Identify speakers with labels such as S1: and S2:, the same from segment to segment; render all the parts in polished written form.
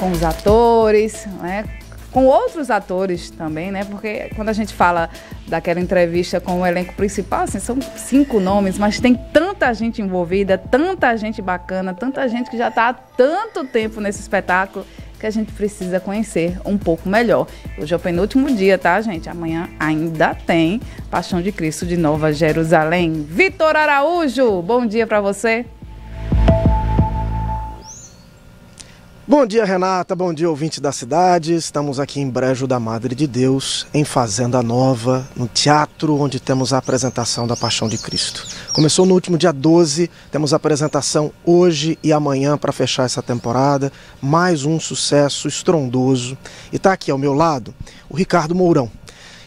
S1: com os atores, né? Com outros atores também, né? Porque quando a gente fala daquela entrevista com o elenco principal, assim, são 5 nomes, mas tem tanta gente envolvida, tanta gente bacana, tanta gente que já está há tanto tempo nesse espetáculo que a gente precisa conhecer um pouco melhor. Hoje é o penúltimo dia, tá, gente? Amanhã ainda tem Paixão de Cristo de Nova Jerusalém. Vitor Araújo, bom dia para você.
S2: Bom dia, Renata, bom dia, ouvinte da cidade. Estamos aqui em Brejo da Madre de Deus, em Fazenda Nova, no teatro onde temos a apresentação da Paixão de Cristo. Começou no último dia 12, temos a apresentação hoje e amanhã para fechar essa temporada. Mais um sucesso estrondoso. E está aqui ao meu lado o Ricardo Mourão.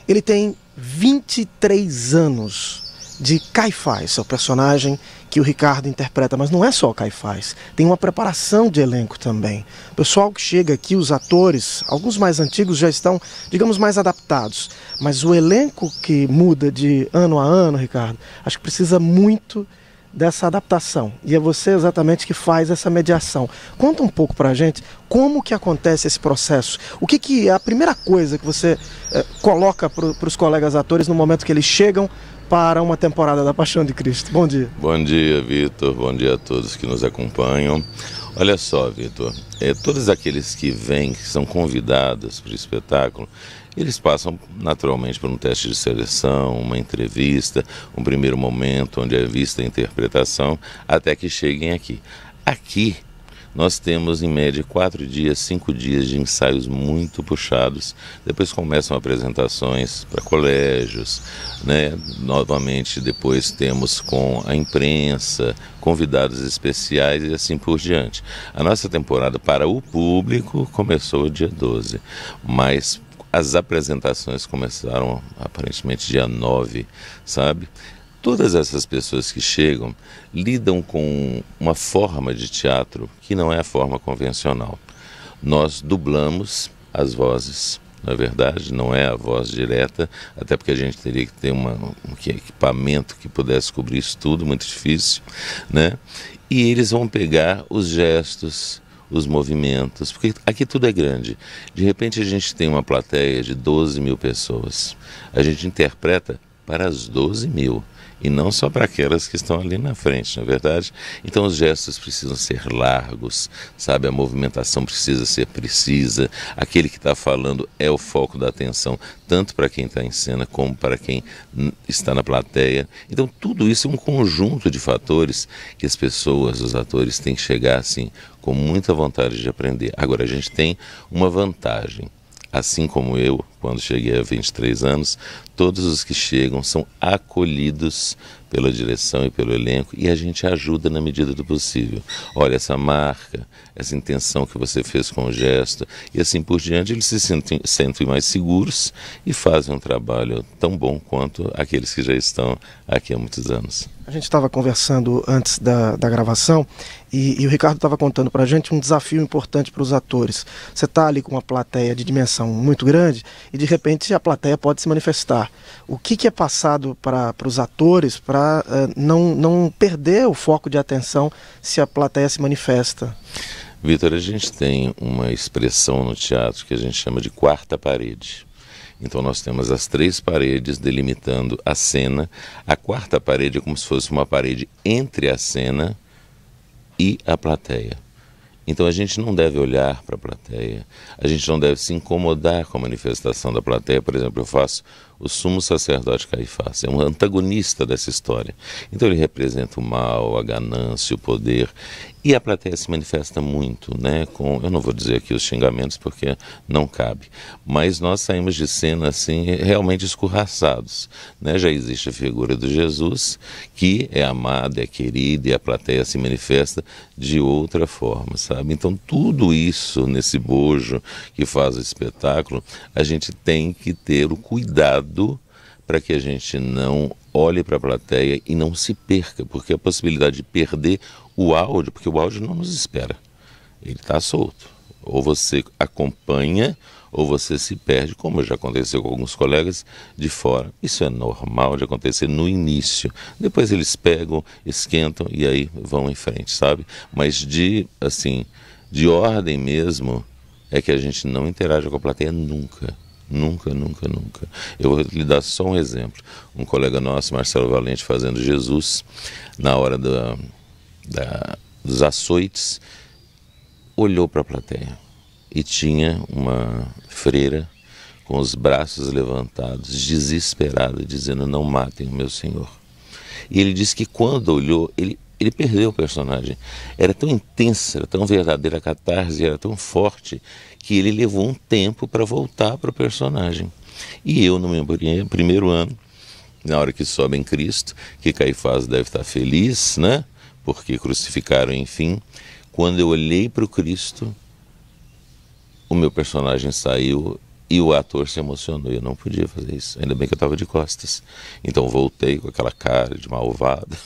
S2: Ele tem 23 anos de Caifás, seu personagem que o Ricardo interpreta, mas não é só Caifás, tem uma preparação de elenco também. O pessoal que chega aqui, os atores, alguns mais antigos já estão, digamos, mais adaptados, mas o elenco que muda de ano a ano, Ricardo, acho que precisa muito dessa adaptação, e é você exatamente que faz essa mediação. Conta um pouco pra gente como que acontece esse processo, o que é a primeira coisa que você coloca para os colegas atores no momento que eles chegam para uma temporada da Paixão de Cristo. Bom dia.
S3: Bom dia, Vitor. Bom dia a todos que nos acompanham. Olha só, Vitor, todos aqueles que vêm, que são convidados para o espetáculo, eles passam naturalmente por um teste de seleção, uma entrevista, um primeiro momento onde é vista a interpretação, até que cheguem aqui. Aqui nós temos em média 4 dias, 5 dias de ensaios muito puxados. Depois começam apresentações para colégios, né? Novamente depois temos com a imprensa, convidados especiais e assim por diante. A nossa temporada para o público começou dia 12, mas as apresentações começaram aparentemente dia 9, sabe? Todas essas pessoas que chegam lidam com uma forma de teatro que não é a forma convencional. Nós dublamos as vozes, na verdade, não é a voz direta, até porque a gente teria que ter um equipamento que pudesse cobrir isso tudo, muito difícil, né? E eles vão pegar os gestos, os movimentos, porque aqui tudo é grande. De repente a gente tem uma plateia de 12 mil pessoas. A gente interpreta para as 12 mil. E não só para aquelas que estão ali na frente, não é verdade? Então os gestos precisam ser largos, sabe? A movimentação precisa ser precisa. Aquele que está falando é o foco da atenção, tanto para quem está em cena como para quem está na plateia. Então tudo isso é um conjunto de fatores que as pessoas, os atores, têm que chegar assim com muita vontade de aprender. Agora a gente tem uma vantagem. Assim como eu, quando cheguei a 23 anos, todos os que chegam são acolhidos pela direção e pelo elenco e a gente ajuda na medida do possível. Olha, essa marca, essa intenção que você fez com o gesto e assim por diante, eles se sentem mais seguros e fazem um trabalho tão bom quanto aqueles que já estão aqui há muitos anos.
S2: A gente estava conversando antes da gravação e o Ricardo estava contando para a gente um desafio importante para os atores. Você está ali com uma plateia de dimensão muito grande e de repente a plateia pode se manifestar. O que é passado para os atores para não perder o foco de atenção se a plateia se manifesta?
S3: Vitor, a gente tem uma expressão no teatro que a gente chama de quarta parede. Então nós temos as 3 paredes delimitando a cena. A quarta parede é como se fosse uma parede entre a cena e a plateia. Então a gente não deve olhar para a plateia, a gente não deve se incomodar com a manifestação da plateia. Por exemplo, eu faço o sumo sacerdote Caifás, é um antagonista dessa história. Então ele representa o mal, a ganância, o poder, e a plateia se manifesta muito, né? Eu não vou dizer aqui os xingamentos porque não cabe, mas nós saímos de cena assim realmente escorraçados, né? Já existe a figura do Jesus que é amada, é querida, e a plateia se manifesta de outra forma, sabe? Então tudo isso nesse bojo que faz o espetáculo, a gente tem que ter o cuidado para que a gente não olhe para a plateia e não se perca, porque a possibilidade de perder o áudio, porque o áudio não nos espera, ele está solto. Ou você acompanha, ou você se perde, como já aconteceu com alguns colegas de fora. Isso é normal de acontecer no início. Depois eles pegam, esquentam e aí vão em frente, sabe? Mas de ordem mesmo, é que a gente não interage com a plateia nunca. Nunca, nunca, nunca. Eu vou lhe dar só um exemplo. Um colega nosso, Marcelo Valente, fazendo Jesus, na hora dos açoites, olhou para a plateia e tinha uma freira com os braços levantados, desesperada, dizendo: não matem o meu Senhor. E ele disse que quando olhou, ele perdeu o personagem. Era tão intensa, era tão verdadeira a catarse, era tão forte, que ele levou um tempo para voltar para o personagem. E eu, no meu primeiro ano, na hora que sobe em Cristo, que Caifás deve estar feliz, né? Porque crucificaram, enfim. Quando eu olhei para o Cristo, o meu personagem saiu e o ator se emocionou. Eu não podia fazer isso, ainda bem que eu estava de costas. Então voltei com aquela cara de malvado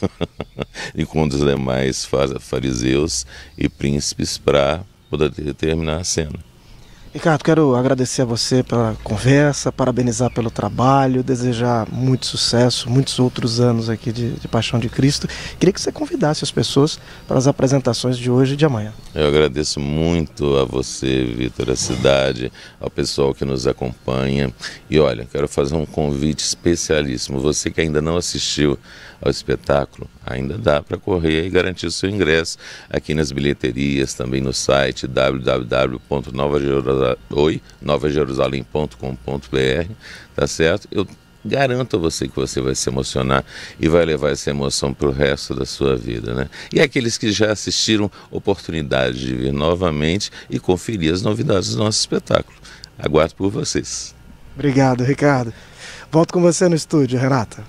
S3: e com um dos demais fariseus e príncipes para poder terminar a cena.
S2: Ricardo, quero agradecer a você pela conversa, parabenizar pelo trabalho, desejar muito sucesso, muitos outros anos aqui de Paixão de Cristo. Queria que você convidasse as pessoas para as apresentações de hoje e de amanhã.
S3: Eu agradeço muito a você, Vitor, a cidade, ao pessoal que nos acompanha. E olha, quero fazer um convite especialíssimo. Você que ainda não assistiu ao espetáculo, ainda dá para correr e garantir o seu ingresso aqui nas bilheterias, também no site www.novajerusalém.com.br, tá certo? Eu garanto a você que você vai se emocionar e vai levar essa emoção para o resto da sua vida, né? E aqueles que já assistiram, oportunidade de vir novamente e conferir as novidades do nosso espetáculo. Aguardo por vocês.
S2: Obrigado, Ricardo. Volto com você no estúdio, Renata.